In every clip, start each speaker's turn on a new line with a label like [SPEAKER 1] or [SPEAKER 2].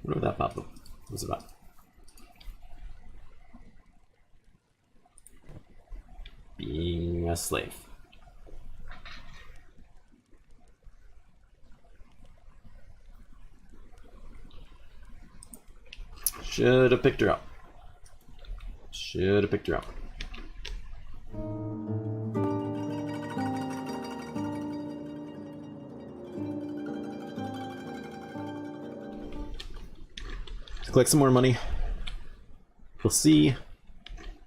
[SPEAKER 1] What about that pop up? What's it about? Being a slave. Should have picked her up. Should have picked her up. Let's collect some more money. We'll see.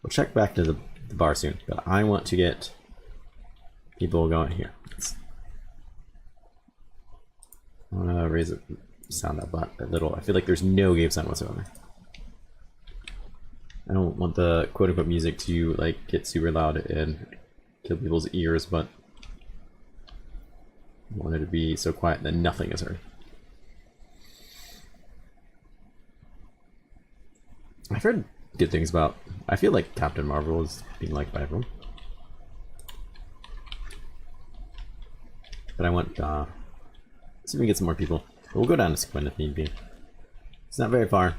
[SPEAKER 1] We'll check back to the bar soon, but I want to get people going here. I want to raise it, sound that a little. I feel like there's no game sound whatsoever. I don't want the quote-unquote music to like get super loud and kill people's ears, but I want it to be so quiet that nothing is heard. I've heard good things about. I feel like Captain Marvel is being liked by everyone, but I want let's see if we can get some more people. We'll go down to Squint if need be. It's not very far.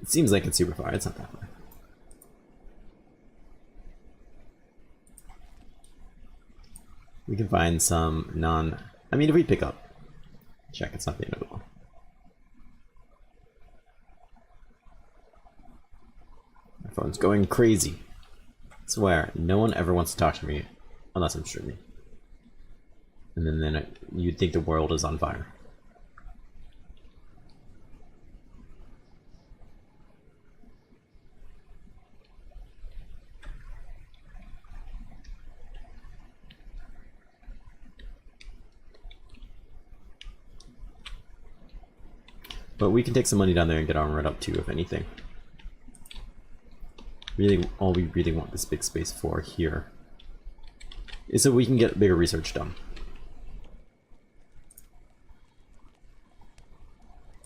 [SPEAKER 1] It seems like it's super far. It's not that far. We can find some non... I mean, if we pick up... Check, it's not the end of the world. My phone's going crazy. I swear, no one ever wants to talk to me unless I'm streaming. And then you'd think the world is on fire. But we can take some money down there and get armored up too, if anything. Really, all we really want this big space for here is so we can get bigger research done.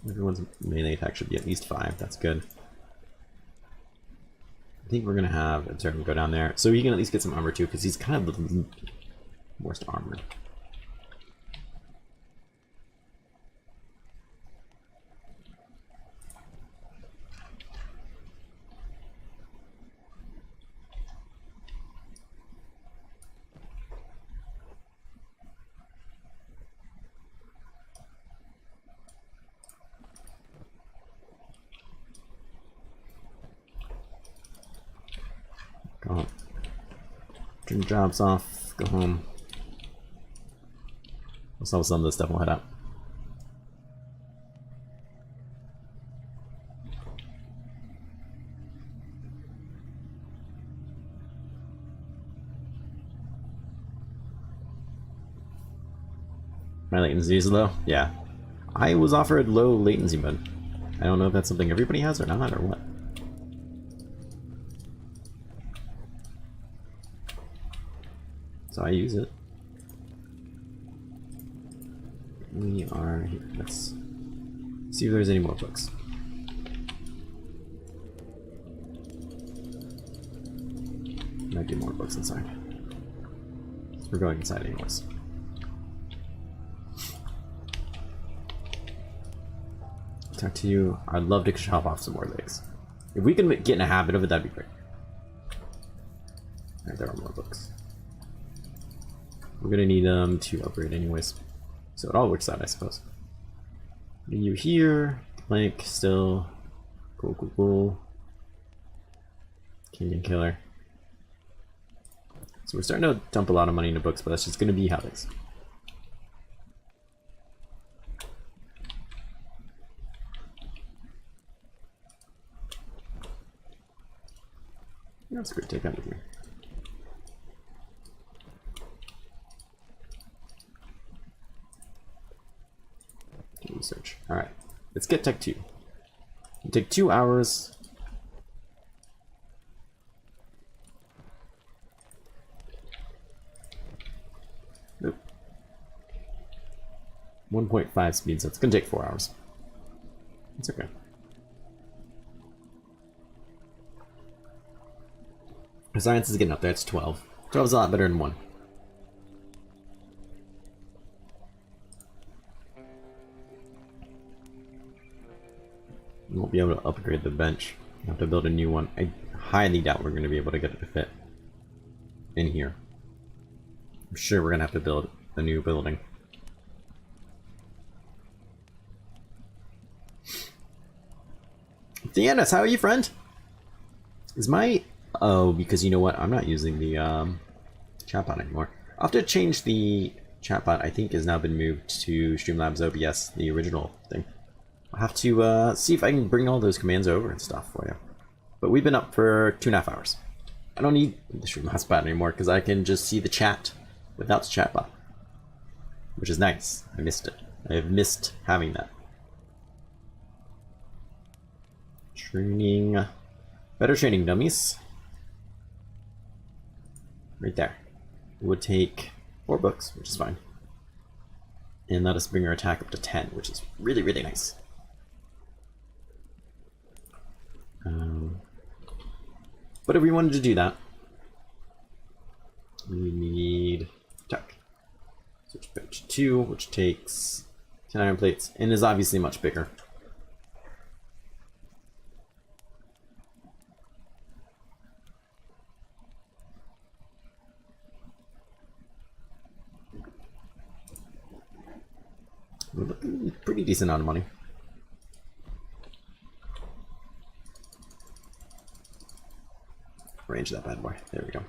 [SPEAKER 1] Everyone's melee attack should be at least 5. That's good. I think we're gonna have Absurdum go down there, so he can at least get some armor too, because he's kind of the worst armored. Go home. Turn your jobs off. Go home. We'll sell some of this stuff and we'll head out. My latency is low? Yeah. I was offered low latency mode. I don't know if that's something everybody has or not, or what. So I use it. We are here. Let's see if there's any more books. Might be more books inside. We're going inside anyways. Talk to you. I'd love to chop off some more legs. If we can get in a habit of it, that'd be great. Alright, there are more books. We're gonna need them to upgrade anyways. So it all works out, I suppose. You here, plank still. Cool, cool, cool. King and Killer. So we're starting to dump a lot of money into books, but that's just gonna be how it is. That's a great take out of here. Research. Alright, let's get Tech 2. It'll take 2 hours. Nope. 1.5 speed, so it's gonna take 4 hours. It's okay. Science is getting up there, it's 12. 12 is a lot better than 1. We won't be able to upgrade the bench. We'll have to build a new one. I highly doubt we're going to be able to get it to fit in here. I'm sure we're going to have to build a new building. Deanna, how are you, friend? Is my... Oh, because you know what? I'm not using the chatbot anymore. I'll have to change the chatbot. I think has now been moved to Streamlabs OBS, the original thing. I'll have to see if I can bring all those commands over and stuff for you. But we've been up for 2.5 hours. I don't need the Streamlabs bot anymore because I can just see the chat without the chatbot, which is nice. I missed it. I have missed having that. Training. Better training dummies. Right there. It would take 4 books, which is fine. And let us bring our attack up to 10, which is really, really nice. But if we wanted to do that, we need attack. Switch bench 2, which takes 10 iron plates, and is obviously much bigger. We're looking pretty decent amount of money. Range that bad boy. There we go.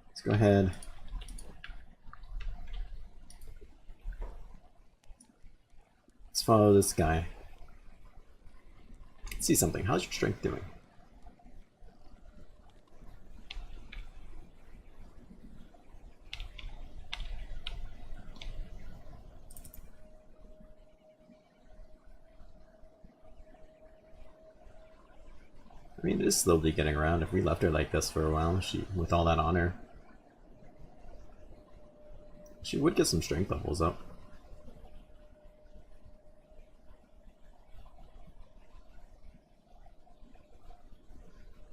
[SPEAKER 1] Let's go ahead. Let's follow this guy. Let's see something. How's your strength doing? I mean, it is slowly getting around. If we left her like this for a while, with all that on her, she would get some strength levels up.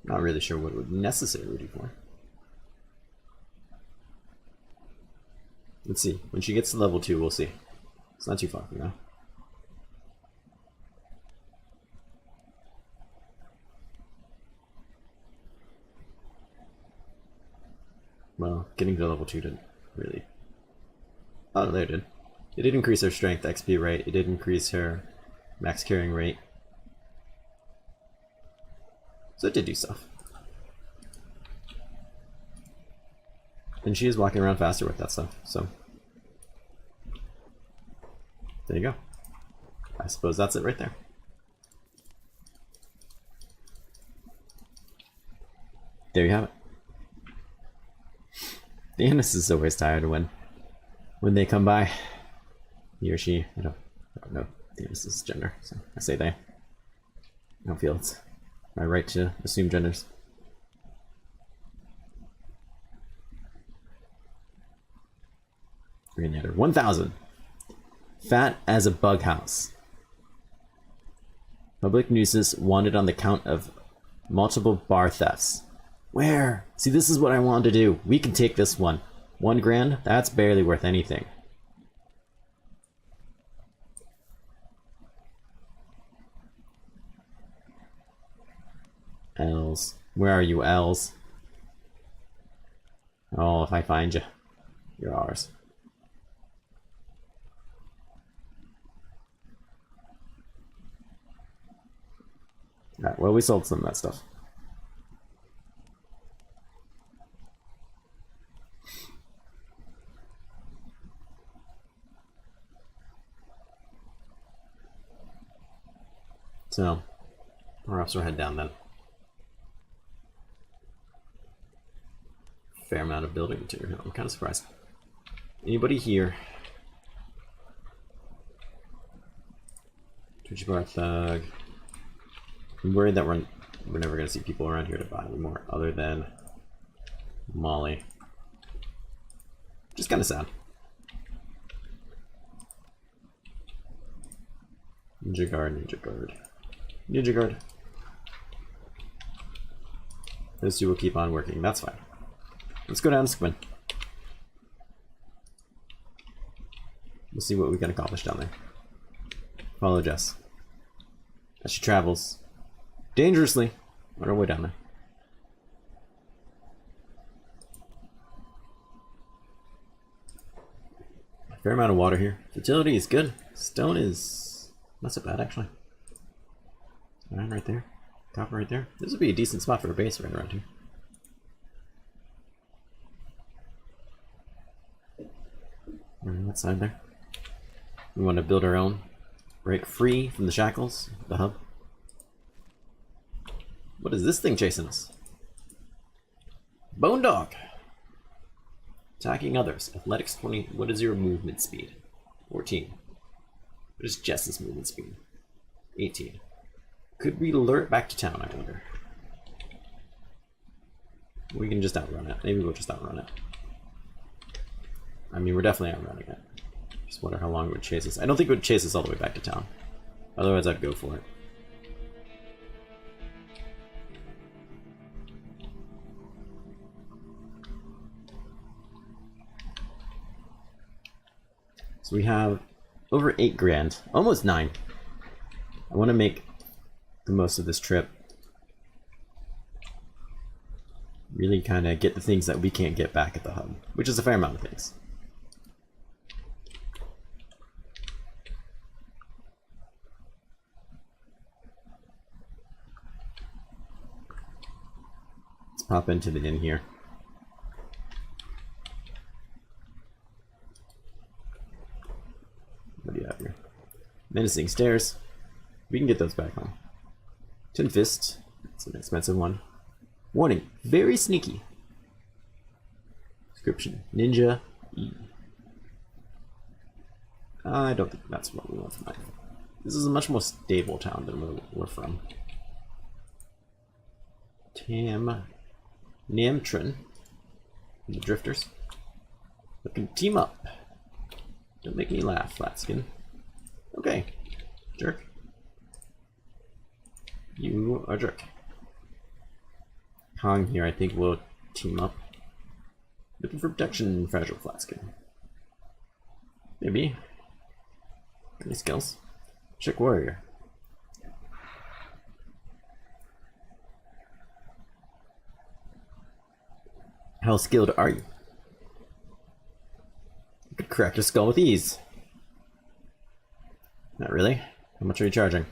[SPEAKER 1] Not really sure what it would necessarily do for. Let's see. When she gets to level 2, we'll see. It's not too far from now. Well, getting to level 2 didn't really... Oh, there it did. It did increase her strength XP rate. It did increase her max carrying rate. So it did do stuff. And she is walking around faster with that stuff, so... There you go. I suppose that's it right there. There you have it. The Annis is always tired when they come by. He or she, I don't know the Annis's gender, so I say they. I don't feel it's my right to assume genders. Green Adder, 1,000. Fat as a bug house. Public nuisance wanted on the count of multiple bar thefts. Where? See, this is what I wanted to do. We can take this one. 1 grand? That's barely worth anything. Els. Where are you, Els? Oh, if I find you, you're ours. Alright, well, we sold some of that stuff. So, perhaps we'll head down then. Fair amount of building material. I'm kind of surprised. Anybody here? Twitchy Bar Thug. I'm worried that we're never going to see people around here to buy anymore, other than Molly. Just kind of sad. Ninja Guard, Ninja Guard. Ninja Guard. Those two will keep on working, that's fine. Let's go down to Squin. We'll see what we can accomplish down there. Follow Jess as she travels dangerously on her way down there. Fair amount of water here. Fertility is good. Stone is not so bad actually. Iron right there. Copper right there. This would be a decent spot for a base right around here. We're on that side there. We want to build our own. Break free from the shackles of the hub. What is this thing chasing us? Bone dog. Attacking others. Athletics 20. What is your movement speed? 14. What is Jess's movement speed? 18. Could we lure it back to town, I wonder? We can just outrun it. Maybe we'll just outrun it. I mean, we're definitely outrunning it. Just wonder how long it would chase us. I don't think it would chase us all the way back to town. Otherwise, I'd go for it. So we have over 8 grand, almost 9. I want to make the most of this trip. Really kind of get the things that we can't get back at the hub, which is a fair amount of things. Let's pop into the inn here. What do you have here? Menacing stairs. We can get those back home. Tin Fist. It's an expensive one. Warning. Very sneaky. Description. Ninja. E. I don't think that's what we want from life. This is a much more stable town than where we're from. Namtrin. The Drifters. Looking to team up. Don't make me laugh, Flatskin. Okay. Jerk. You are jerk. Kong here, I think we'll team up. Looking for protection, Fragile Flatskin. Maybe. Any skills? Chick Warrior. How skilled are you? You could crack your skull with ease. Not really. How much are you charging?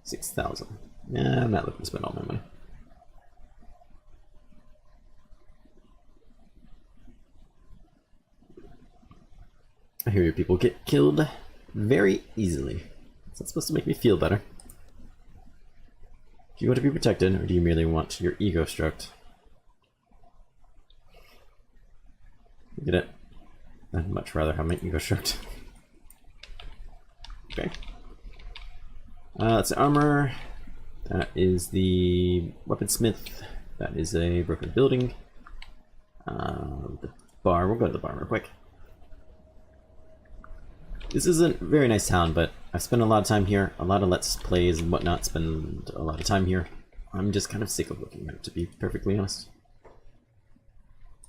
[SPEAKER 1] 6,000. Yeah, I'm not looking to spend all my money. I hear your people get killed very easily. Is that supposed to make me feel better? Do you want to be protected, or do you merely want your ego stroked? Get it? I'd much rather have my ego stroked. Okay. That's armor. That is the weaponsmith. That is a broken building. The bar. We'll go to the bar real quick. This isn't a very nice town, but I've spent a lot of time here. A lot of Let's Plays and whatnot spend a lot of time here. I'm just kind of sick of looking at it, to be perfectly honest.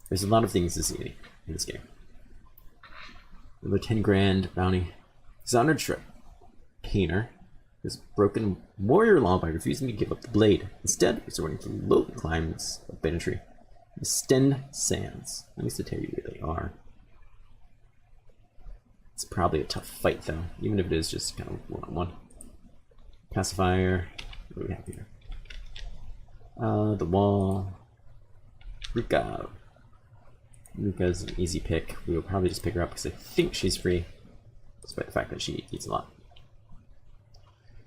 [SPEAKER 1] There's a lot of things to see in this game. Another 10 grand bounty. Dishonored Strip. Painter has broken warrior law by refusing to give up the blade, instead resorting to low climbs of banditry. The Sten Sands. Let me just tell you where they are. It's probably a tough fight though, even if it is just kind of one-on-one. Pacifier. What do we have here? The wall. Ruka. Ruka's an easy pick. We will probably just pick her up because I think she's free, despite the fact that she eats a lot.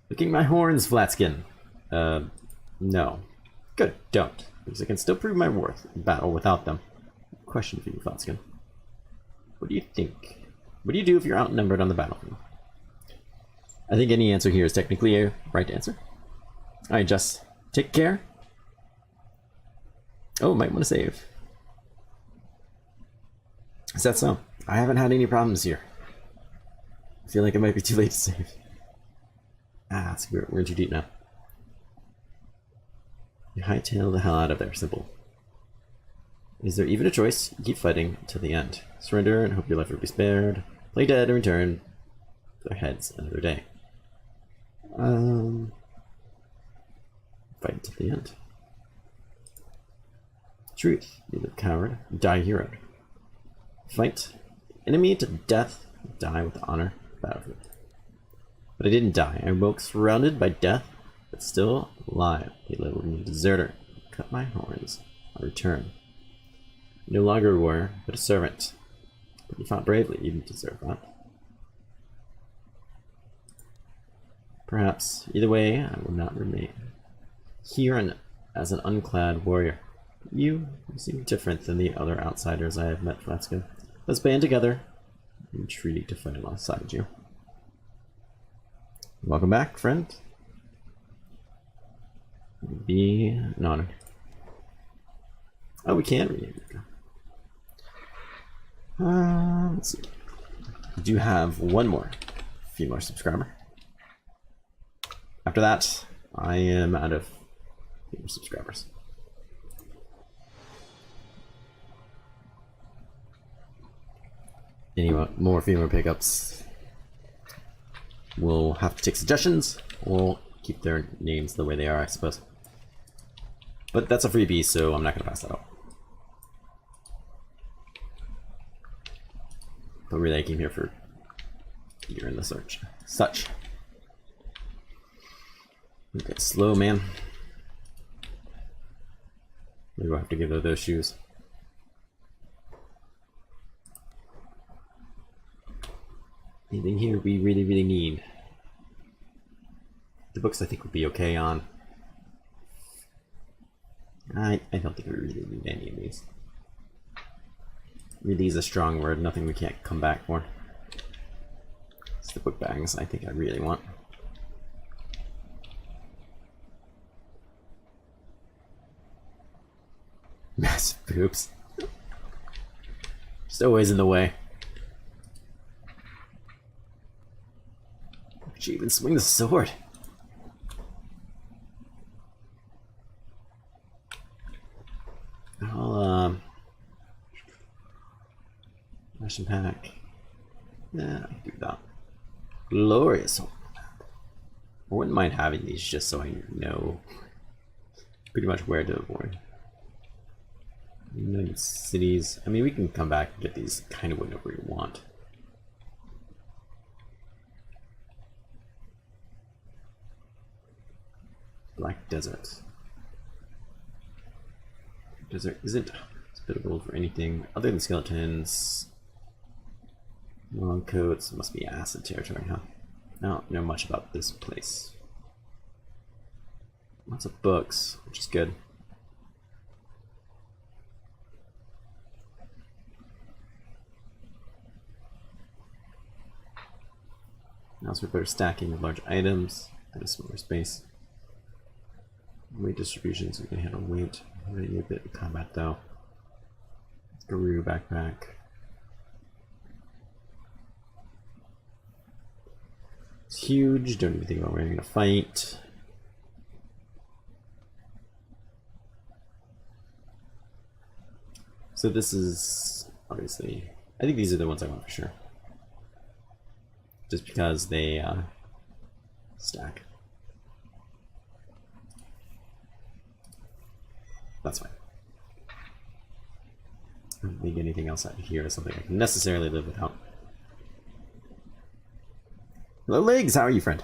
[SPEAKER 1] Licking my horns, Flatskin. No. Good, don't. Because I can still prove my worth in battle without them. Question for you, Flatskin. What do you think? What do you do if you're outnumbered on the battlefield? I think any answer here is technically a right answer. Alright, Jess. Take care. Oh, might want to save. Is that so? I haven't had any problems here. I feel like it might be too late to save. Ah, so we're in too deep now. You hightail the hell out of there, simple. Is there even a choice? You keep fighting until the end. Surrender and hope your life will be spared. Play dead and return their heads another day. Fight to the end. Truth, you live coward, die hero. Fight enemy to death, die with honor, battlefield. But I didn't die. I woke surrounded by death, but still alive. They labeled me a deserter. Cut my horns. I return. No longer a warrior, but a servant. But you fought bravely. You didn't deserve that. Perhaps. Either way, I will not remain here as an unclad warrior. You seem different than the other outsiders I have met, Flatsko. Let's band together and treaty to fight alongside you. Welcome back, friend. It would be an honor. Oh, we can rename it. Let's see. We do have one more female subscriber. After that, I am out of female subscribers. Anyway, more female pickups. We'll have to take suggestions. We'll keep their names the way they are, I suppose. But that's a freebie, so I'm not going to pass that up. But really, I came here for gear in the search. Such. Okay, slow, man. Maybe we'll have to give her those shoes. Anything here we really need? The books I think would be okay on. I don't think we really need any of these. Really is a strong word, nothing we can't come back for. It's the book bags I think I really want. Massive boobs. Just always in the way. She even swing the sword. I'll ration pack. Yeah, I can do that. Glorious. I wouldn't mind having these just so I know pretty much where to avoid. United cities. I mean, we can come back and get these kind of whenever we want. Black Desert. Desert isn't hospitable for anything other than skeletons. Long coats. Must be acid territory, huh? I don't know much about this place. Lots of books, which is good. Now it's for better stacking of large items at a smaller space. Weight distributions, we can handle weight. Already a bit of combat though. Guru backpack. It's huge, don't even think about where you're gonna fight. So this is obviously, I think these are the ones I want for sure. Just because they stack. That's fine. I don't think anything else out here is something I can necessarily live without. Hello, Legs! How are you, friend?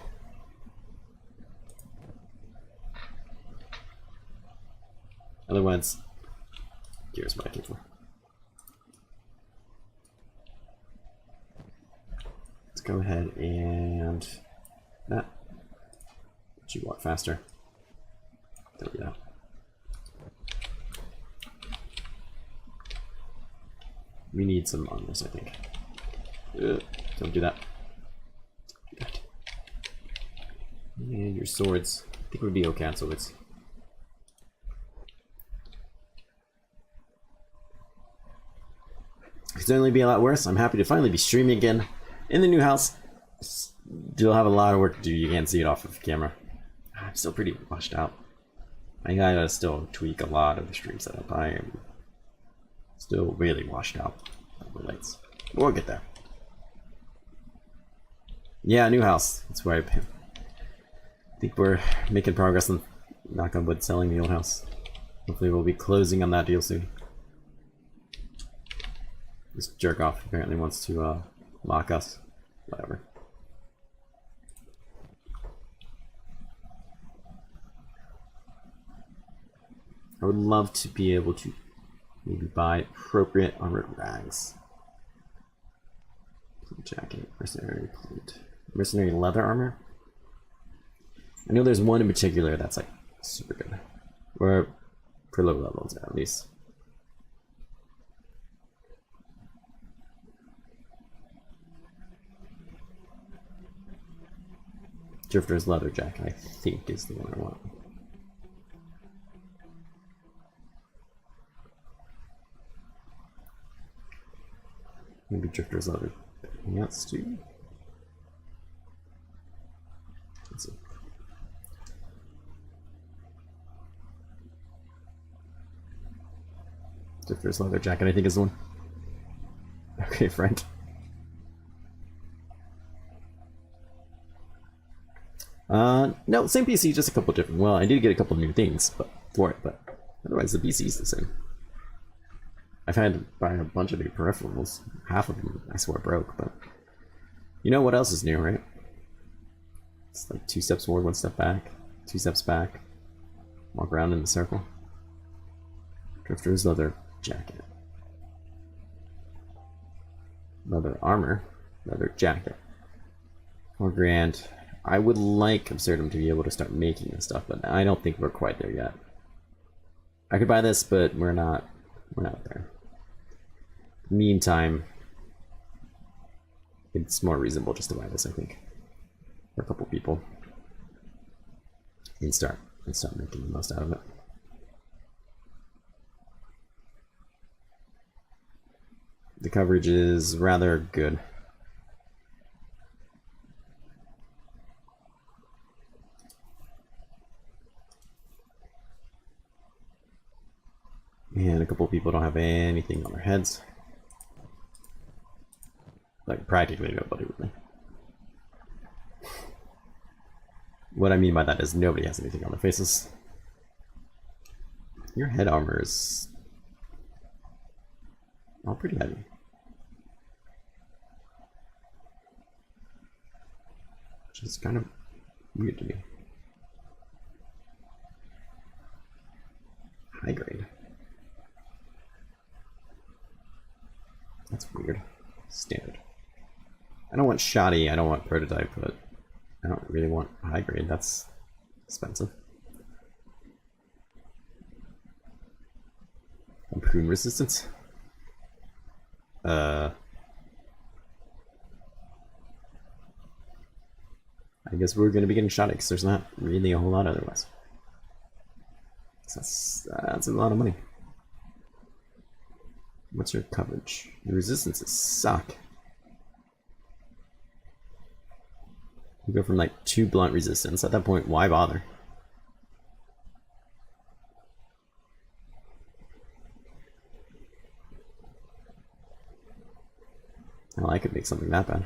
[SPEAKER 1] Otherwise, here's what I came for. Let's go ahead and that. Let you walk faster. There we go. We need some on this, I think. Don't do that. God. And your swords. I think would be okay on swords. Could certainly be a lot worse. I'm happy to finally be streaming again in the new house. Still have a lot of work to do. You can't see it off of camera. I'm still pretty washed out. I gotta still tweak a lot of the stream setup. I am still really washed out. Lights. We'll get there. Yeah, new house. That's where I think we're making progress on, knock on wood, selling the old house. Hopefully we'll be closing on that deal soon. This jerk off apparently wants to lock us. Whatever. I would love to be able to maybe buy appropriate armored rags. Jacket, mercenary plate, mercenary leather armor. I know there's one in particular that's like super good, or for low levels at least. Drifter's leather jacket, I think, is the one I want. Maybe Drifter's leather pants too. Let's see. Drifter's leather jacket, I think, is the one. Okay, friend. No, same PC, just a couple different. Well, I did get a couple new things, but otherwise the PC is the same. I've had to buy a bunch of new peripherals. Half of them I swear broke, but you know what else is new, right? It's like 2 steps forward, 1 step back, 2 steps back. Walk around in the circle. Drifter's leather jacket. Leather armor. Leather jacket. $4 grand. I would like Absurdum to be able to start making this stuff, but I don't think we're quite there yet. I could buy this, but we're not there. Meantime, it's more reasonable just to buy this, I think, for a couple people, and start making the most out of it. The coverage is rather good. And a couple people don't have anything on their heads. Like, practically nobody, really. What I mean by that is nobody has anything on their faces. Your head armor is all pretty heavy. Which is kind of weird to me. High grade. That's weird. Standard. I don't want shoddy, I don't want prototype, but I don't really want high grade. That's expensive. Harpoon resistance? I guess we're going to be getting shoddy because there's not really a whole lot otherwise. That's a lot of money. What's your coverage? Your resistances suck. You go from like 2 blunt resistance. At that point, why bother? Well, I could make something that bad.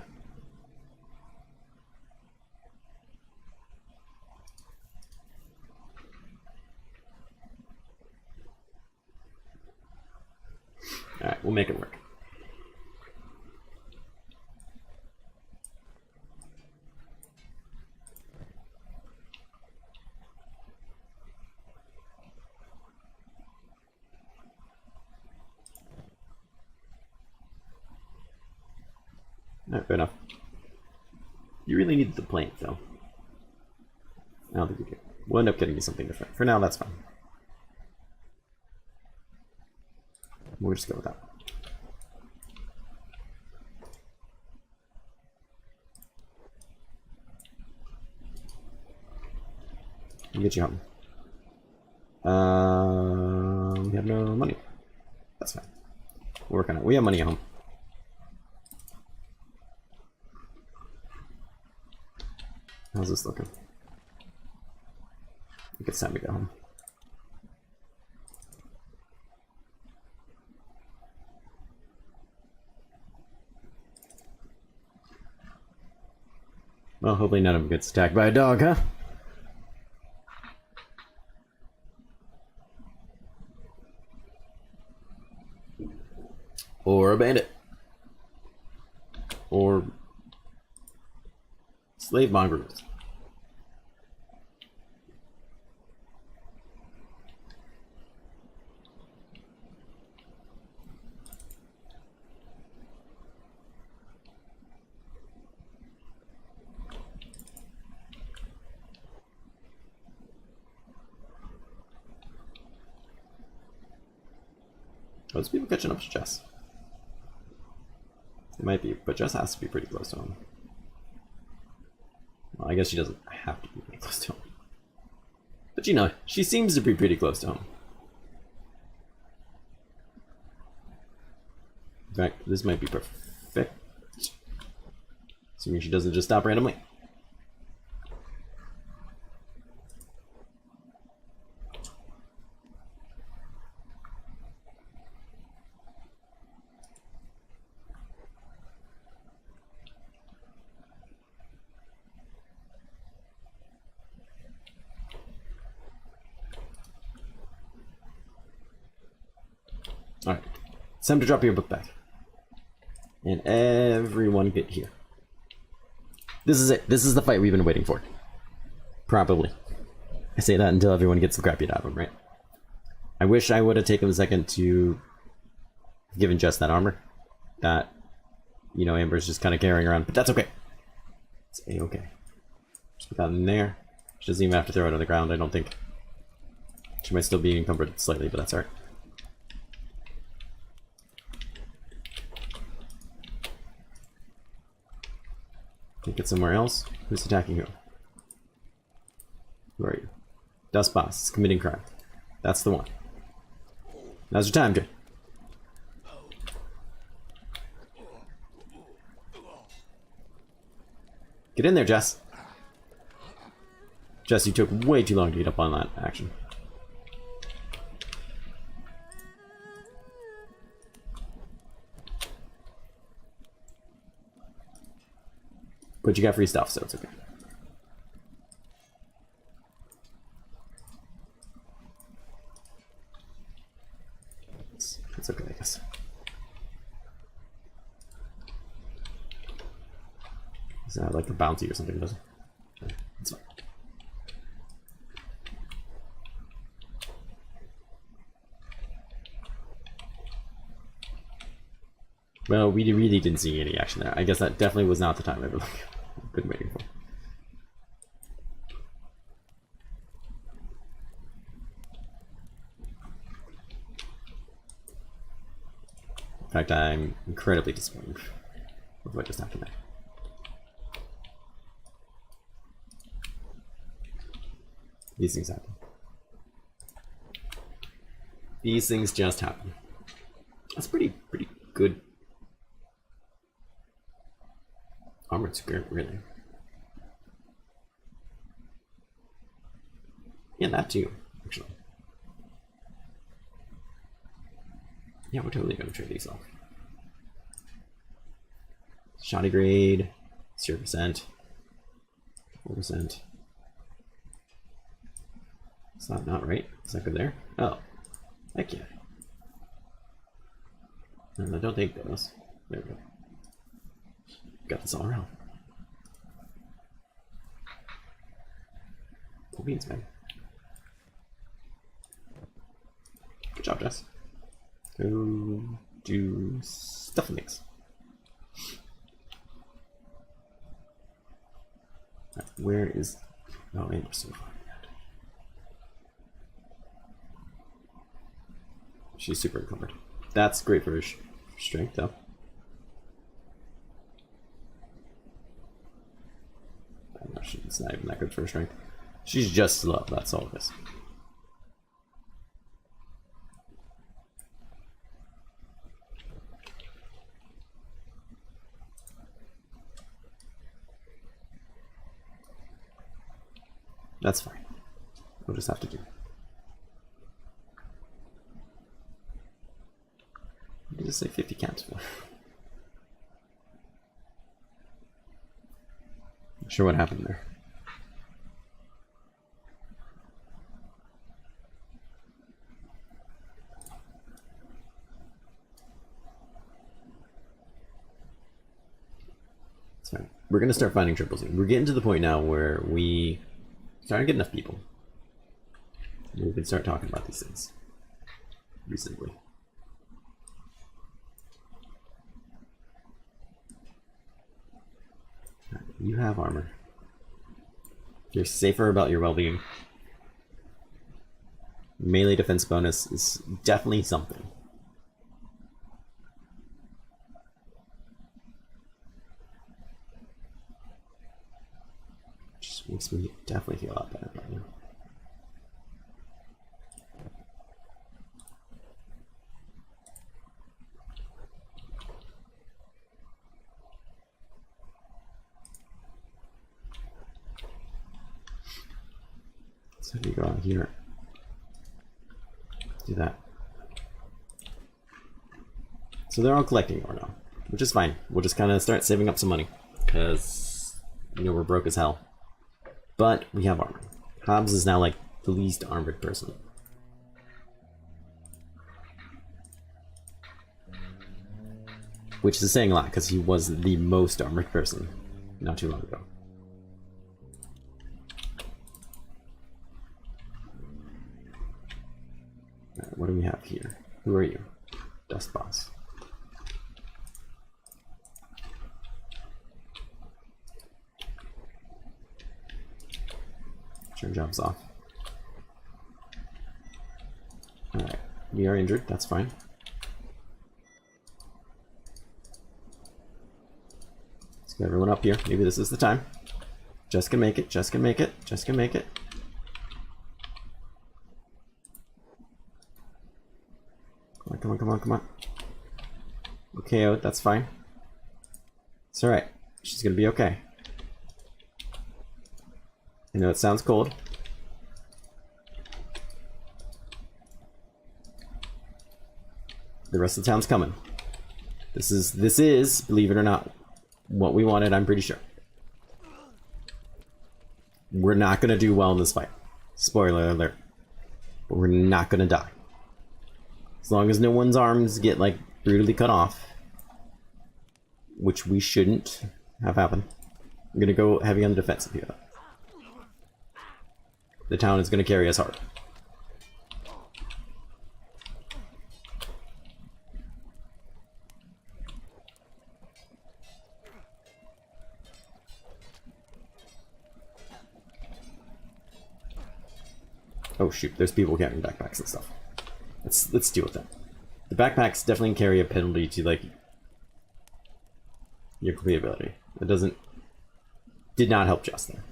[SPEAKER 1] Alright, we'll make it work. Alright, fair enough. You really need the plank, though. I don't think you do. We'll end up getting you something different. For now, that's fine. We'll just go with that. I'll get you home. We have no money. That's fine. We'll work on it. We have money at home. How's this looking? I think it's time to go home. Well, hopefully none of them gets attacked by a dog, huh? Or a bandit. Or slave mongrels. Those people catching up to Jess. It might be, but Jess has to be pretty close to him. Well, I guess she doesn't have to be pretty close to him. But you know, she seems to be pretty close to him. In fact, this might be perfect. Assuming she doesn't just stop randomly. Alright, it's time to drop your book back. And everyone get here. This is it. This is the fight we've been waiting for. Probably. I say that until everyone gets the crap beat out of them, right? I wish I would have taken a second to given Jess that armor. That, you know, Amber's just kind of carrying around. But that's okay. It's a-okay. Just put that in there. She doesn't even have to throw it on the ground, I don't think. She might still be encumbered slightly, but that's alright. Take it somewhere else. Who's attacking who? Who are you? Dust Boss is committing crime. That's the one. Now's your time, Jay. Get in there, Jess. Jess, you took way too long to get up on that action. But you got free stuff, so it's okay. It's okay, I guess. It's not like a bounty or something, does it? It's fine. Well, we really didn't see any action there. I guess that definitely was not the time I've been waiting for. In fact, I'm incredibly disappointed with what just happened there. These things happen. These things just happen. That's pretty good. Armored skirt, really. Yeah, that too, actually. Yeah, we're totally gonna trade these off. Shoddy grade, 0%, 4%. It's not right. Is that good there? Oh, heck yeah. No, don't take those. There we go. Got this all around. Cool beans, man. Good job, Jess. Go do stuff and things. Right, where is... Oh, Amber's so far. She's super encumbered. That's great for her strength, though. No, it's not even that good for her strength. She's just slow, that's all it is. That's fine. We'll just have to do. What did it say 50 counts for? Not sure what happened there. That's fine. We're gonna start finding triples. We're getting to the point now where we starting to get enough people. We can start talking about these things reasonably. You have armor. You're safer about your well-being. Melee defense bonus is definitely something. Just makes me definitely feel a lot better about you. So you go out here, do that. So they're all collecting ore now, which is fine. We'll just kind of start saving up some money because you know we're broke as hell. But we have armor. Hobbs is now like the least armored person. Which is saying a lot because he was the most armored person not too long ago. Alright, what do we have here? Who are you? Dust Boss. Turn jobs off. Alright, we are injured, that's fine. Let's get everyone up here. Maybe this is the time. Just can make it, just can make it, just can make it. Come on, come on, come on. Okay, oh, that's fine. It's alright. She's gonna be okay. I know it sounds cold. The rest of the town's coming. This is, believe it or not, what we wanted, I'm pretty sure. We're not gonna do well in this fight. Spoiler alert. But we're not gonna die. As long as no one's arms get, like, brutally cut off. Which we shouldn't have happen. I'm gonna go heavy on the defensive here, though. The town is gonna carry us hard. Oh shoot, there's people carrying backpacks and stuff. Let's deal with that. The backpacks definitely carry a penalty to, like, your complete ability. It did not help Just there.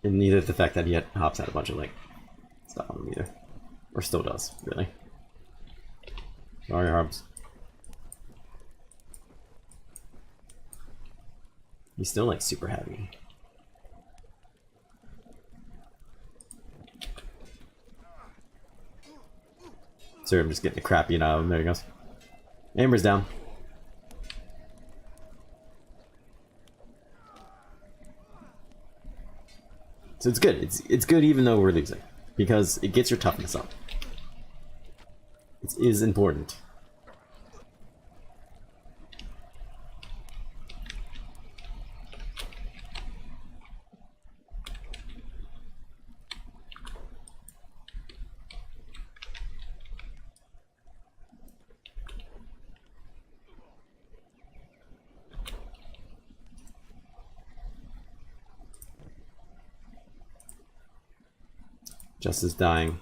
[SPEAKER 1] And neither the fact that he had Hobbs had a bunch of, like, stuff on him either. Or still does, really. Sorry, Hobbs. He's still, like, super heavy. Sorry, I'm just getting the crap beat out of him. There he goes. Amber's down. So it's good. It's good even though we're losing. Because it gets your toughness up. It is important. Just is dying.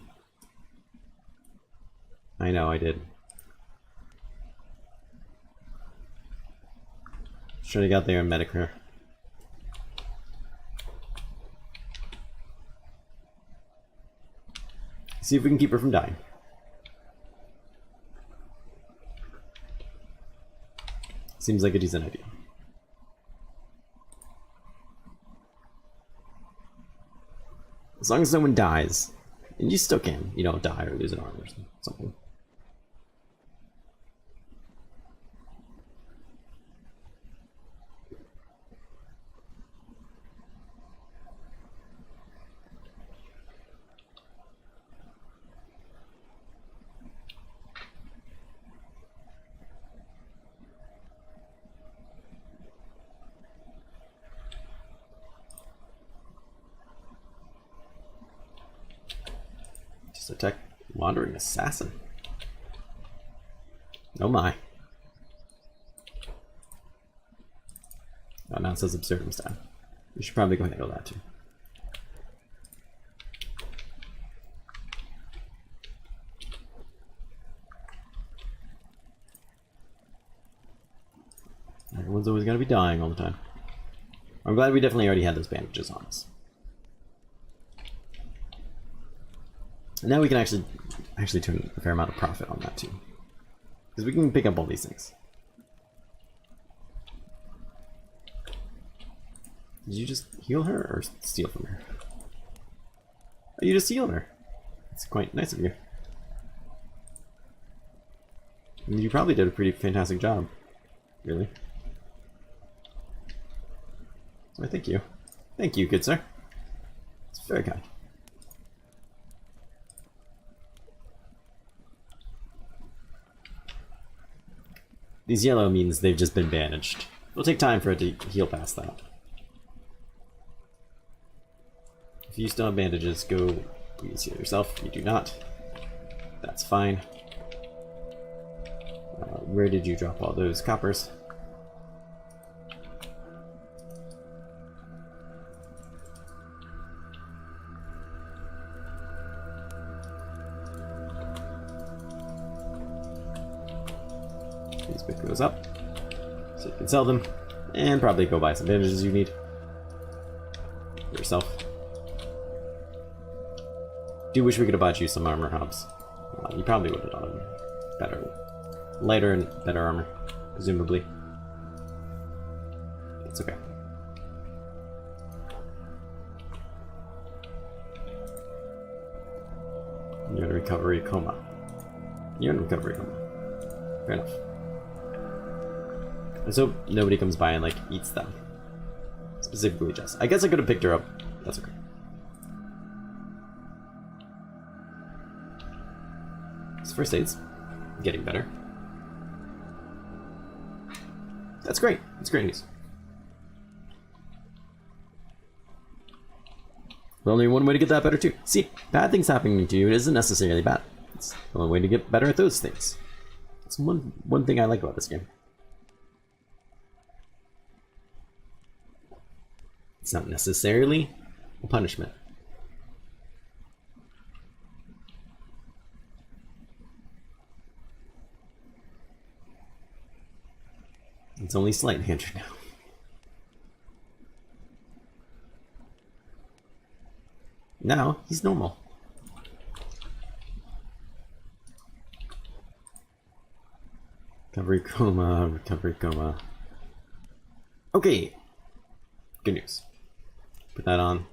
[SPEAKER 1] I know, I did. Should have got there in medic her. See if we can keep her from dying. Seems like a decent idea. As long as no one dies, and you still can, you know, die or lose an arm or something. Attack Wandering Assassin. Oh my. Oh, now it says Absurdum time. We should probably go handle that too. Everyone's always gonna be dying all the time. I'm glad we definitely already had those bandages on us. And now we can actually turn a fair amount of profit on that too. Because we can pick up all these things. Did you just heal her or steal from her? Oh, you just healed her. That's quite nice of you. I mean, you probably did a pretty fantastic job. Really. So thank you. Thank you, good sir. It's very kind. These yellow means they've just been bandaged. It'll take time for it to heal past that. If you still have bandages, go please heal yourself. You do not. That's fine. Where did you drop all those coppers? Please pick those up so you can sell them and probably go buy some bandages you need for yourself. Do wish we could have bought you some armor hubs. You probably would have done better, lighter and better armor, presumably. It's okay. You're in a recovery coma. You're in a recovery coma. Fair enough. Let's hope nobody comes by and like eats them. Specifically Jess. I guess I could have picked her up. That's okay. His first aid's getting better. That's great. That's great news. Well, only one way to get that better too. See, bad things happening to you isn't necessarily bad. It's the only way to get better at those things. It's one thing I like about this game. It's not necessarily a punishment. It's only slightly injured now. Now he's normal. Recovery coma, recovery coma. Okay. Good news. Put that on.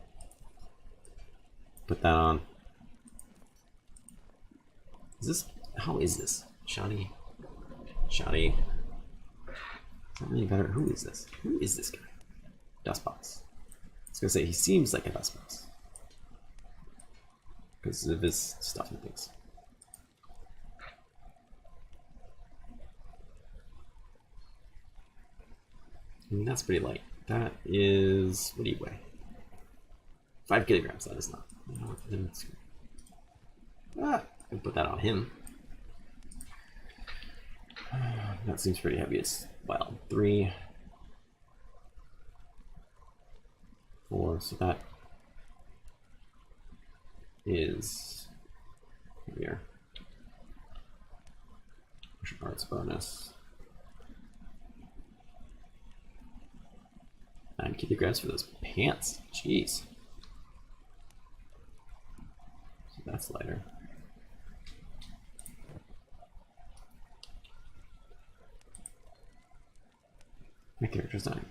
[SPEAKER 1] Put that on. Is this? How is this? Shoddy. Shoddy. Not really better. Who is this? Who is this guy? Dustbox. I was gonna say he seems like a dustbox because of his stuff and things. And that's pretty light. That is, what do you weigh? 5 kilograms. That is not. I can put that on him. That seems pretty heavy. It's well 3, 4. So that is here. Martial arts bonus. 9 kilograms for those pants. Jeez. So that's lighter. My character's dying.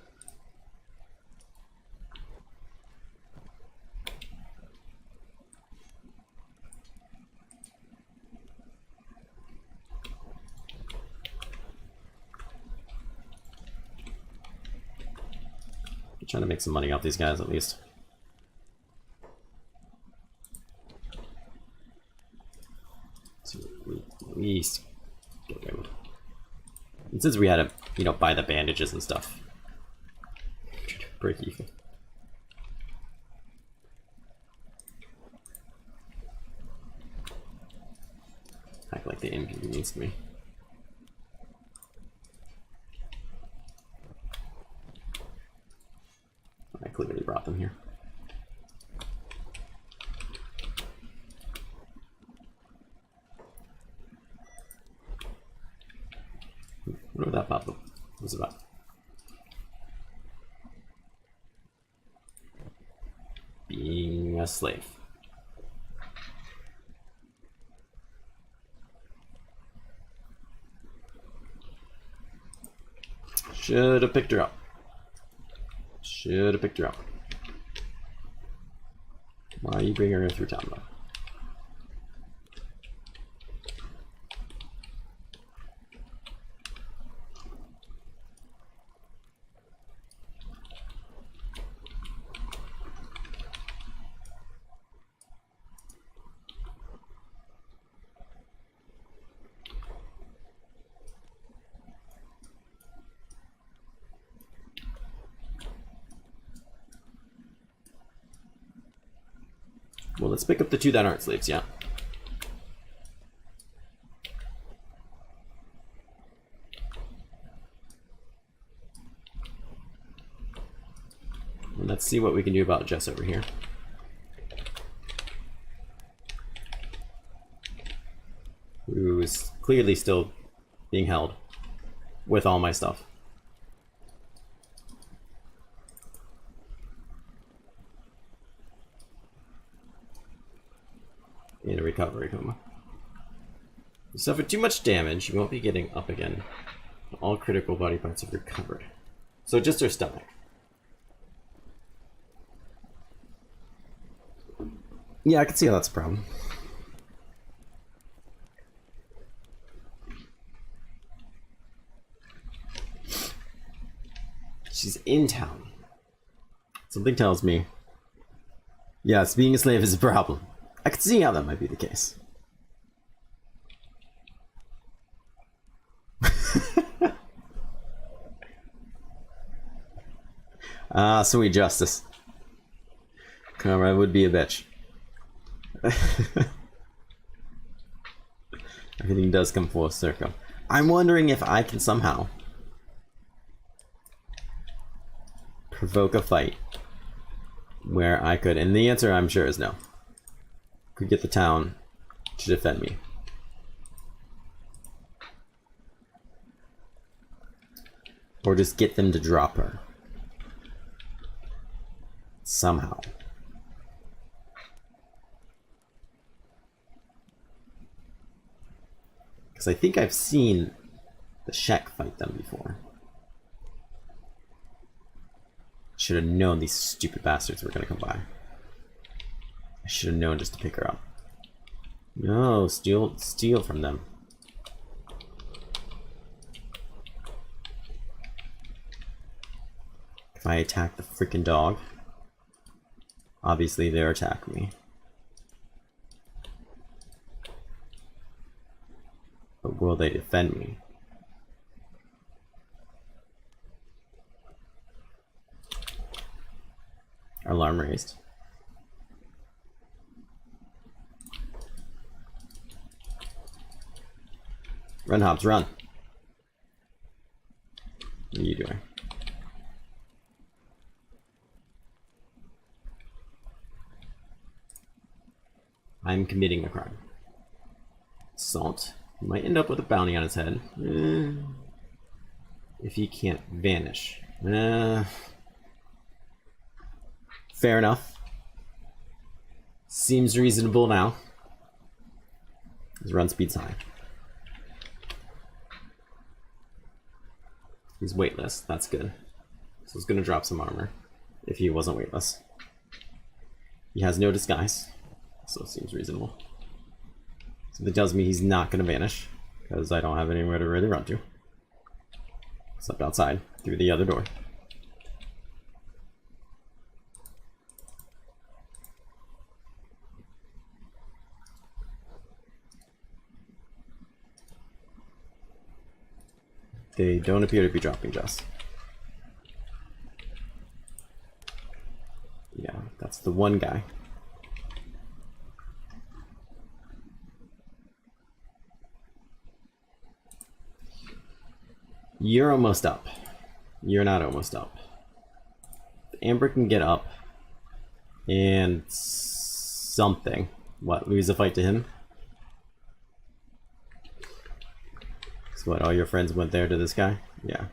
[SPEAKER 1] I'm trying to make some money off these guys at least. So we at least get away with. And since we had to, you know, buy the bandages and stuff, break even. like they inconvenienced me. I clearly brought them here. What that pop up was about? Being a slave. Should have picked her up. Should have picked her up. Why are you bringing her through town though? Well, let's pick up the two that aren't slaves, yeah. And let's see what we can do about Jess over here. Who is clearly still being held with all my stuff. In a recovery coma. You suffered too much damage, you won't be getting up again. All critical body parts have recovered. So just her stomach. Yeah, I can see how that's a problem. She's in town. Something tells me, yes, being a slave is a problem. I can see how that might be the case. Ah, sweet justice. Karma would be a bitch. Everything does come full circle. I'm wondering if I can somehow provoke a fight where I could, and the answer I'm sure is no. Could get the town to defend me. Or just get them to drop her. Somehow. Because I think I've seen the Shek fight them before. Should have known these stupid bastards were gonna come by. I should have known just to pick her up. No, steal from them. If I attack the freaking dog, obviously they'll attack me. But will they defend me? Alarm raised. Run, Hobbs, run. What are you doing? I'm committing a crime. Assault. He might end up with a bounty on his head. If he can't vanish. Fair enough. Seems reasonable now. His run speed's high. He's weightless, that's good. So he's gonna drop some armor if he wasn't weightless. He has no disguise, so it seems reasonable. So that tells me he's not gonna vanish, because I don't have anywhere to really run to. Except outside, through the other door. They don't appear to be dropping Jess. Yeah, that's the one guy. You're almost up. You're not almost up. Amber can get up. And something. What, lose a fight to him? So what, all your friends went there to this guy? Yeah.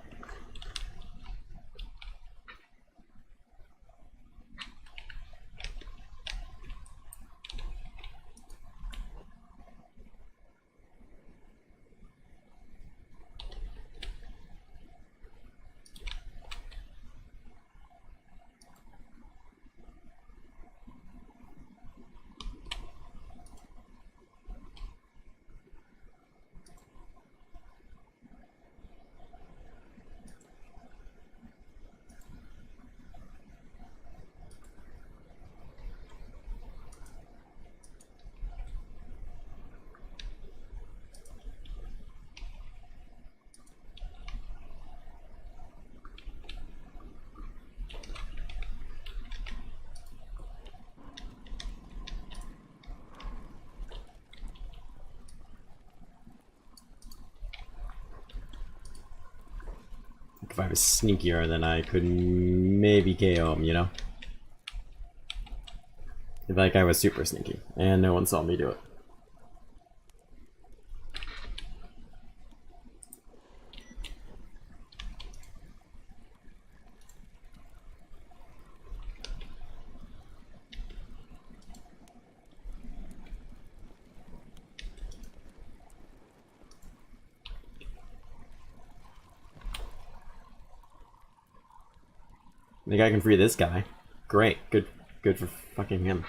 [SPEAKER 1] If I was sneakier, then I could maybe KO him, you know? If like I was super sneaky, and no one saw me do it. I think I can free this guy. Great. Good for fucking him.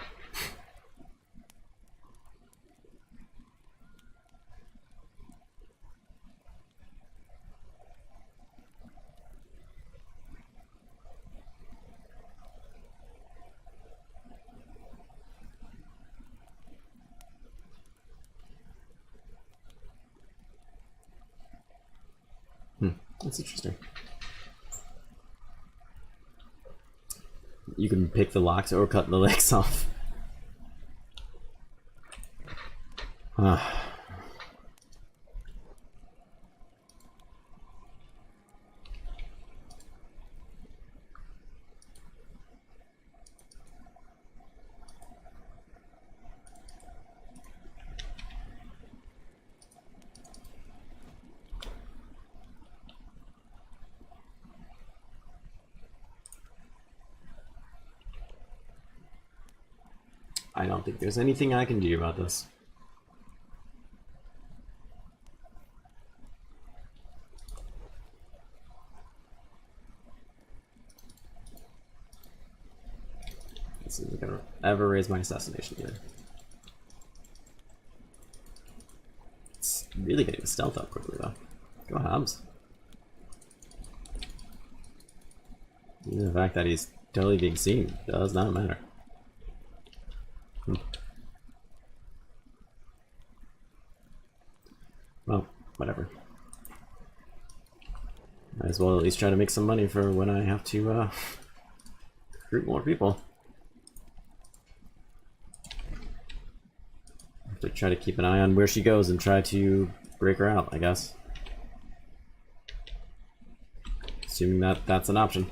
[SPEAKER 1] That's interesting. You can pick the locks or cut the legs off. I don't think there's anything I can do about this. This isn't gonna ever raise my assassination either. It's really getting the stealth up quickly though. Go Hobbs. Even the fact that he's totally being seen does not matter. Well, whatever. Might as well at least try to make some money for when I have to recruit more people. I have to try to keep an eye on where she goes and try to break her out, I guess. Assuming that that's an option.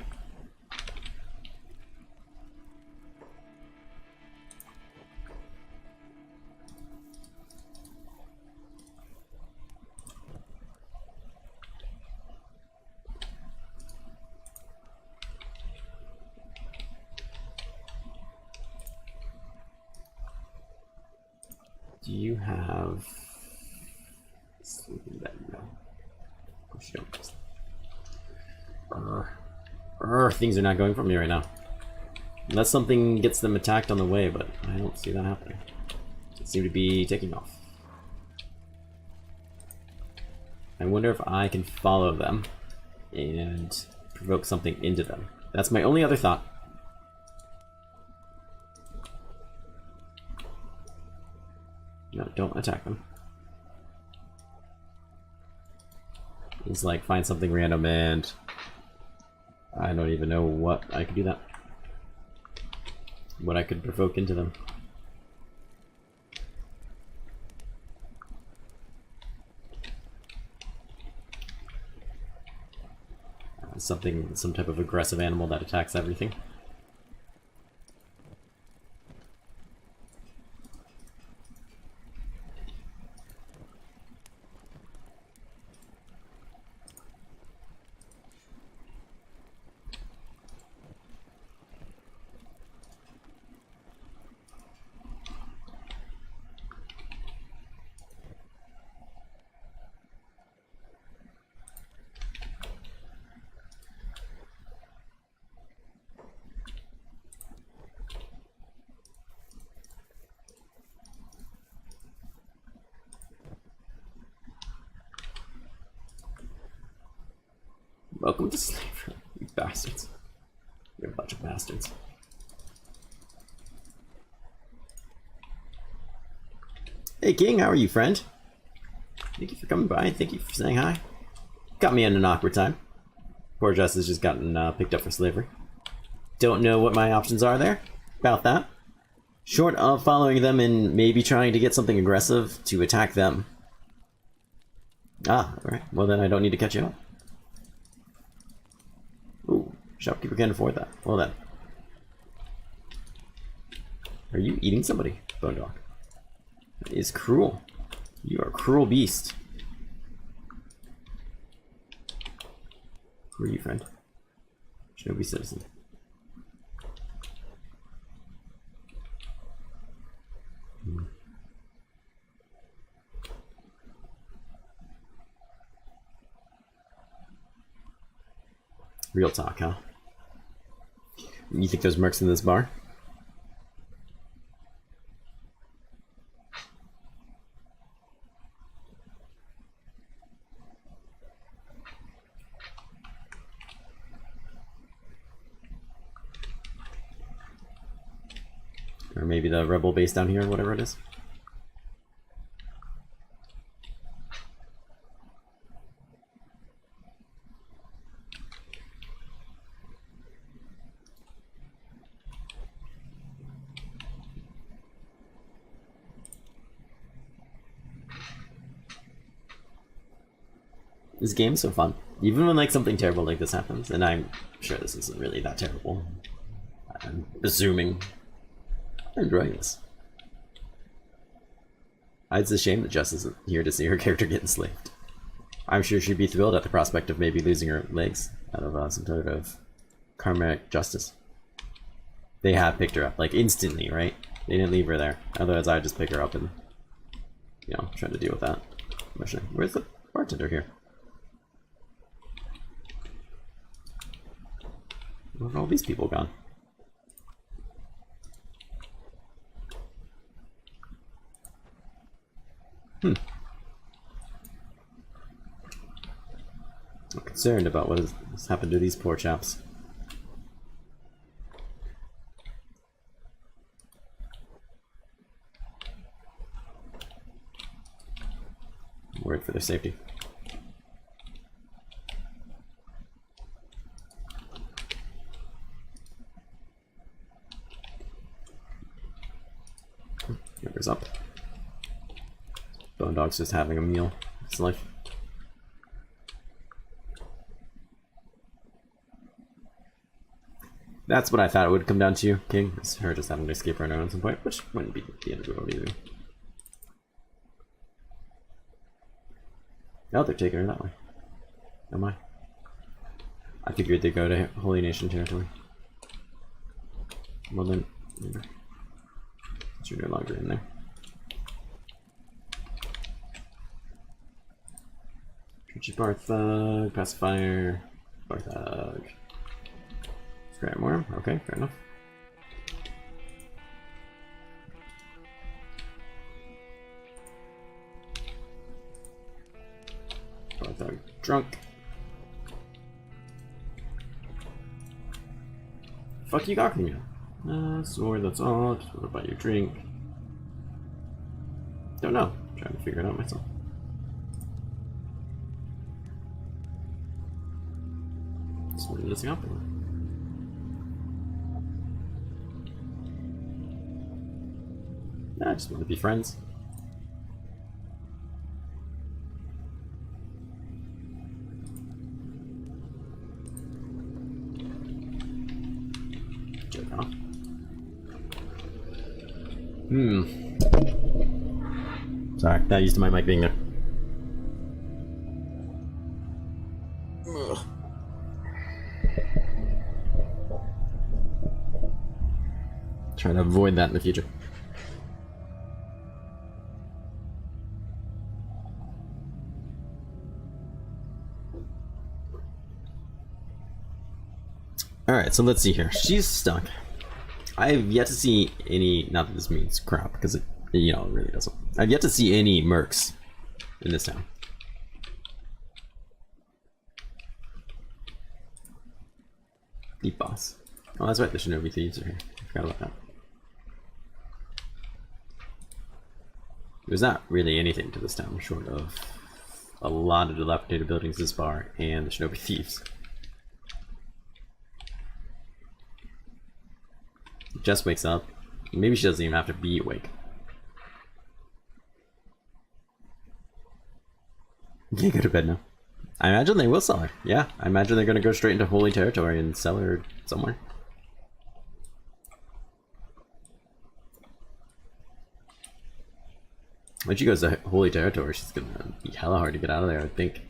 [SPEAKER 1] Do you have sleeping bag? No. Oh, she don't. Things are not going for me right now. Unless something gets them attacked on the way, but I don't see that happening. They seem to be taking off. I wonder if I can follow them and provoke something into them. That's my only other thought. No, don't attack them. It's like find something random and I don't even know what I could do that. What I could provoke into them. some type of aggressive animal that attacks everything. Welcome to slavery, you bastards. You're a bunch of bastards. Hey King, how are you, friend? Thank you for coming by, thank you for saying hi. Got me in an awkward time. Poor Jess has just gotten picked up for slavery. Don't know what my options are there about that. Short of following them and maybe trying to get something aggressive to attack them. Ah, alright. Well then I don't need to catch you up. Ooh, shopkeeper can't afford that. Well then. Are you eating somebody, Bone Dog? That is cruel. You are a cruel beast. Who are you, friend? Newbie citizen. Real talk, huh? You think there's mercs in this bar? Or maybe the rebel base down here, whatever it is. This game's so fun. Even when like something terrible like this happens, and I'm sure this isn't really that terrible. I'm assuming I'm enjoying this. It's a shame that Jess isn't here to see her character get enslaved. I'm sure she'd be thrilled at the prospect of maybe losing her legs out of some sort of karmic justice. They had picked her up, like instantly, right? They didn't leave her there. Otherwise I'd just pick her up and, you know, try to deal with that. Where's the bartender here? Where have all these people gone? I'm concerned about what has happened to these poor chaps. I'm worried for their safety. Hammer's up. Bone Dog's just having a meal. It's life. That's what I thought it would come down to, King. It's her just having to escape right now at some point, which wouldn't be the end of the world either. No, they're taking her that way. Am I? I figured they'd go to Holy Nation territory. Well then, you're no longer in there. Treaty Barthug, Pacifier, Barthug. Scrap more, okay, fair enough. Barthug drunk. Fuck you got from you? Sword, that's all. Just what about your drink? Don't know. I'm trying to figure it out myself. Just missing up. I just want to be friends. Sorry, not used to my mic being there. Ugh. Trying to avoid that in the future. Alright, so let's see here. She's stuck. I have yet to see any, not that this means crap, because it, you know, it really doesn't. I've yet to see any mercs in this town. Deep boss. Oh, that's right, the Shinobi thieves are here. I forgot about that. There's not really anything to this town short of a lot of dilapidated buildings this far and the Shinobi thieves. Jess wakes up. Maybe she doesn't even have to be awake. You go to bed now. I imagine they will sell her. Yeah, I imagine they're going to go straight into holy territory and sell her somewhere. When she goes to holy territory, she's going to be hella hard to get out of there, I think.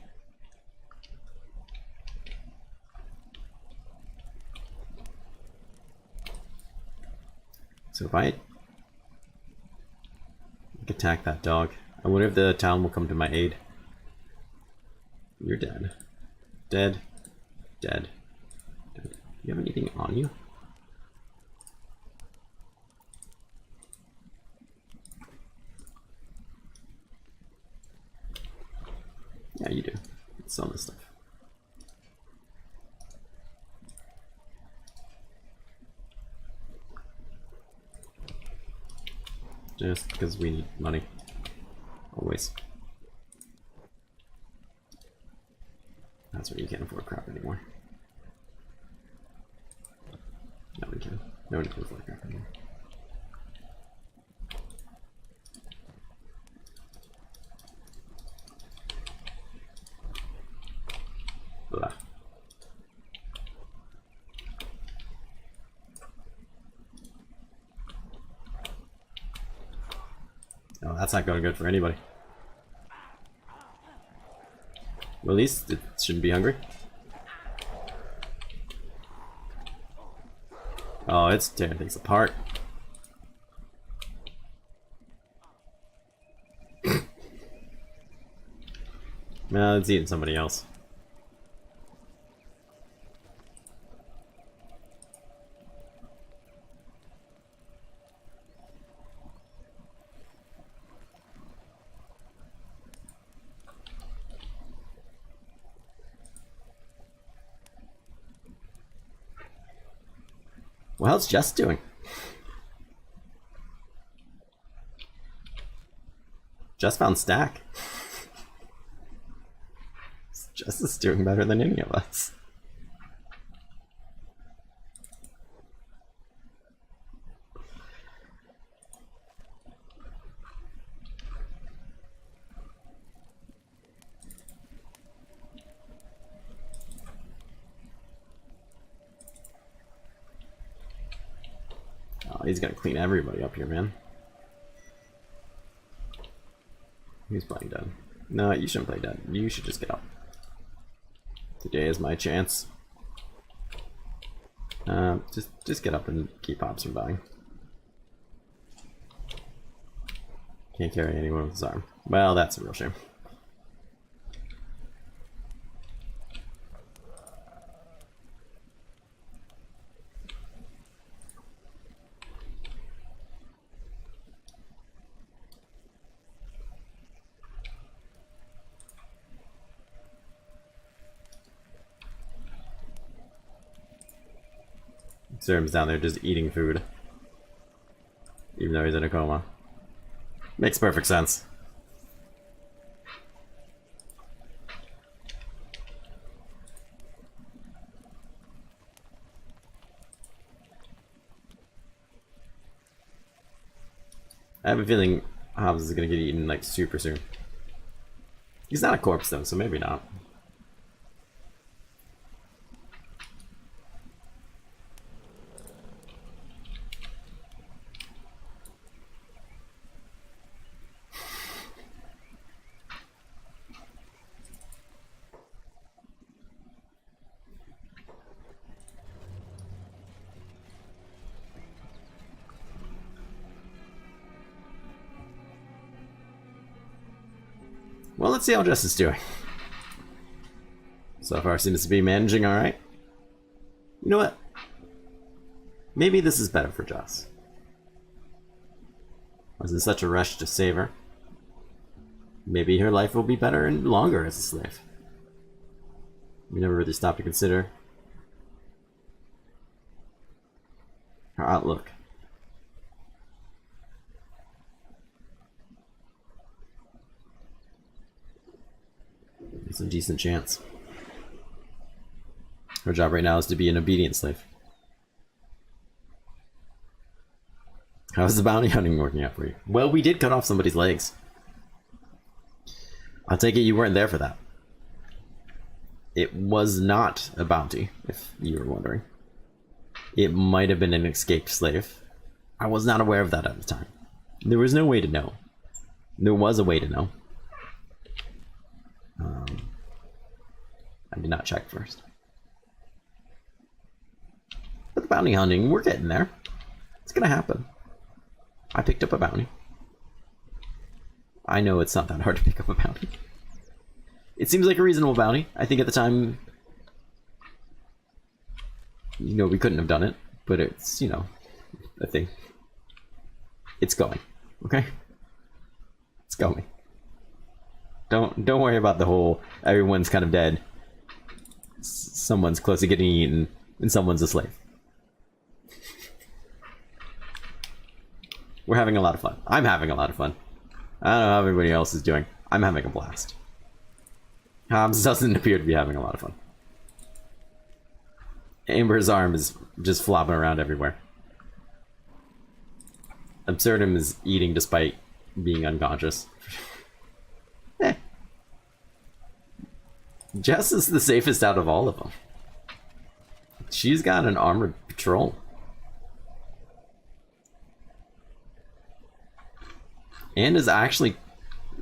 [SPEAKER 1] So if I attack that dog, I wonder if the town will come to my aid. You're dead. Dead. Dead. Dead. Do you have anything on you? Yeah, you do. Let's sell this stuff. Just because we need money. Always. That's why you can't afford crap anymore. No one can. No one can afford crap anymore. Blah. Oh, that's not going good for anybody. Well, at least it shouldn't be hungry. Oh, it's tearing things apart. No, it's eating somebody else. Well, how's Jess doing? Jess found stack. Jess is doing better than any of us. Oh, he's gonna clean everybody up here, man. Who's playing dead? No, you shouldn't play dead. You should just get up. Today is my chance. Just get up and keep Pops from dying. Can't carry anyone with his arm. Well, that's a real shame. Absurdum's down there just eating food. Even though he's in a coma. Makes perfect sense. I have a feeling Hobbs is gonna get eaten like super soon. He's not a corpse though, so maybe not. Well, let's see how Jess is doing. So far seems to be managing alright. You know what? Maybe this is better for Jess. I was in such a rush to save her. Maybe her life will be better and longer as a slave. We never really stopped to consider her outlook. It's a decent chance. Her job right now is to be an obedient slave. How's the bounty hunting working out for you? Well, we did cut off somebody's legs. I'll take it you weren't there for that. It was not a bounty, if you were wondering. It might have been an escaped slave. I was not aware of that at the time. There was no way to know. There was a way to know. I did not check first. But the bounty hunting, we're getting there. It's gonna happen. I picked up a bounty. I know it's not that hard to pick up a bounty. It seems like a reasonable bounty. I think at the time, you know, we couldn't have done it, but it's, you know, a thing. It's going, okay? It's going. Don't worry about the whole everyone's kind of dead. Someone's close to getting eaten, and someone's a slave. We're having a lot of fun. I'm having a lot of fun. I don't know how everybody else is doing. I'm having a blast. Hobbs doesn't appear to be having a lot of fun. Amber's arm is just flopping around everywhere. Absurdum is eating despite being unconscious. Jess is the safest out of all of them. She's got an armored patrol. And is actually,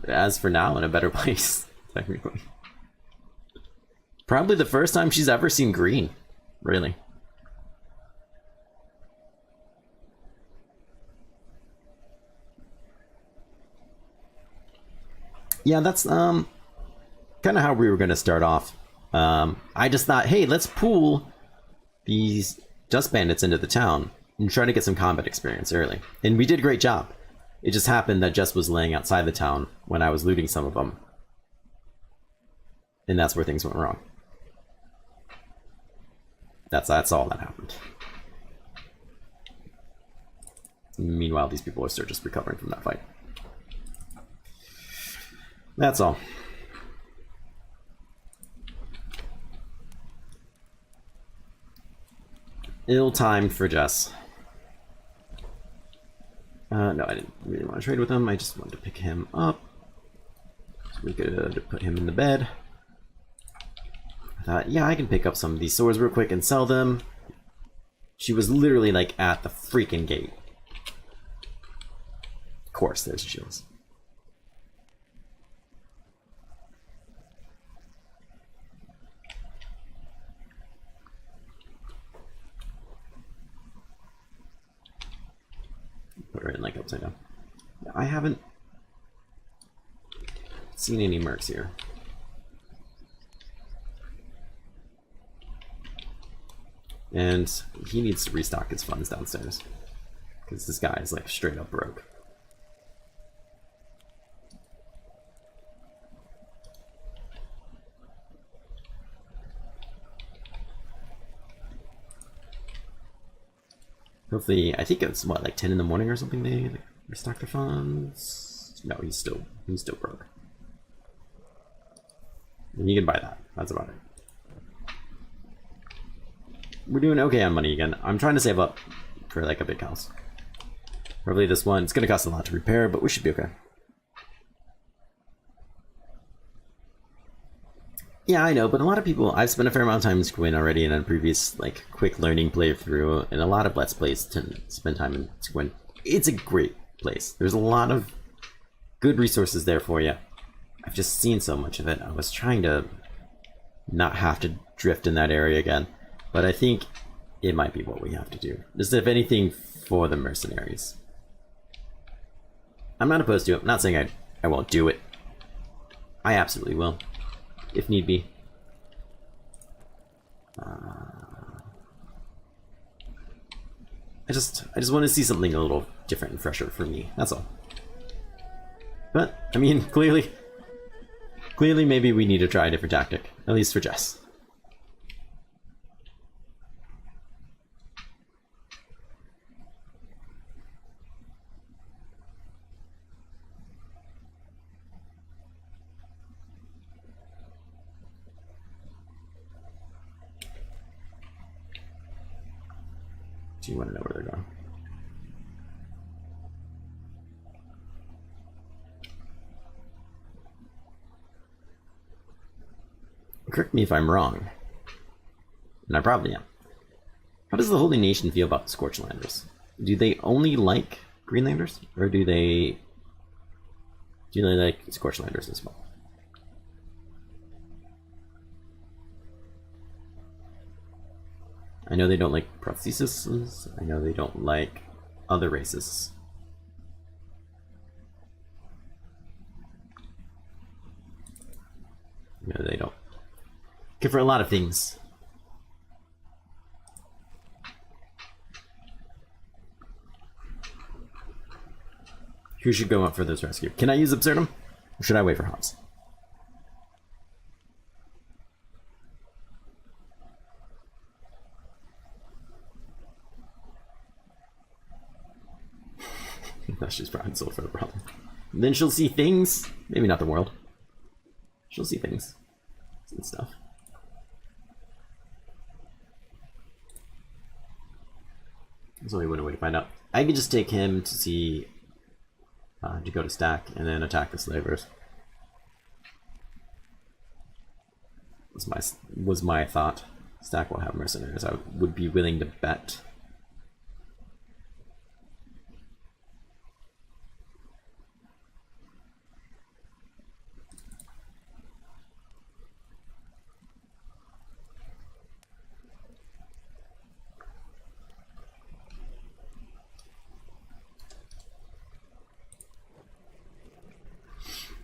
[SPEAKER 1] as for now, in a better place, technically. Probably the first time she's ever seen green, really. Yeah, that's kind of how we were going to start off. I just thought, hey, let's pool these dust bandits into the town and try to get some combat experience early. And we did a great job. It just happened that Jess was laying outside the town when I was looting some of them. And that's where things went wrong. That's all that happened. Meanwhile, these people are still just recovering from that fight. That's all. Ill-timed for Jess. No, I didn't really want to trade with him. I just wanted to pick him up. So we could put him in the bed. I thought, yeah, I can pick up some of these swords real quick and sell them. She was literally like at the freaking gate. Of course, there's she was. Put her in like upside down. I haven't seen any mercs here. And he needs to restock his funds downstairs. Because this guy is like straight up broke. Hopefully, I think it's what, like 10 in the morning or something they like, restock their funds? No, he's still broke. And you can buy that. That's about it. We're doing okay on money again. I'm trying to save up for like a big house. Probably this one. It's gonna cost a lot to repair, but we should be okay. Yeah, I know, but a lot of people, I've spent a fair amount of time in Squin already in a previous like quick learning playthrough, and a lot of Let's Plays to spend time in Squin. It's a great place. There's a lot of good resources there for you. I've just seen so much of it. I was trying to not have to drift in that area again. But I think it might be what we have to do. Just if anything for the mercenaries. I'm not opposed to it. I'm not saying I won't do it. I absolutely will, if need be. I just want to see something a little different and fresher for me. That's all. But I mean, clearly, maybe we need to try a different tactic, at least for Jess. Do you want to know where they're going? Correct me if I'm wrong, and I probably am. How does the Holy Nation feel about Scorchlanders? Do they only like Greenlanders, or do they like Scorchlanders as well? I know they don't like prostheses. I know they don't like other races. I know they don't care for a lot of things. Who should go up for this rescue? Can I use Absurdum? Or should I wait for Hobbs? That's just brought soul for the problem. And then she'll see things. Maybe not the world. She'll see things and stuff. There's only one way to find out. I could just take him to see, to go to stack and then attack the slavers. Was my thought. Stack will have mercenaries. I would be willing to bet.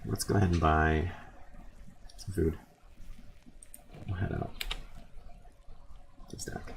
[SPEAKER 1] Let's go ahead and buy some food. We'll head out to stack.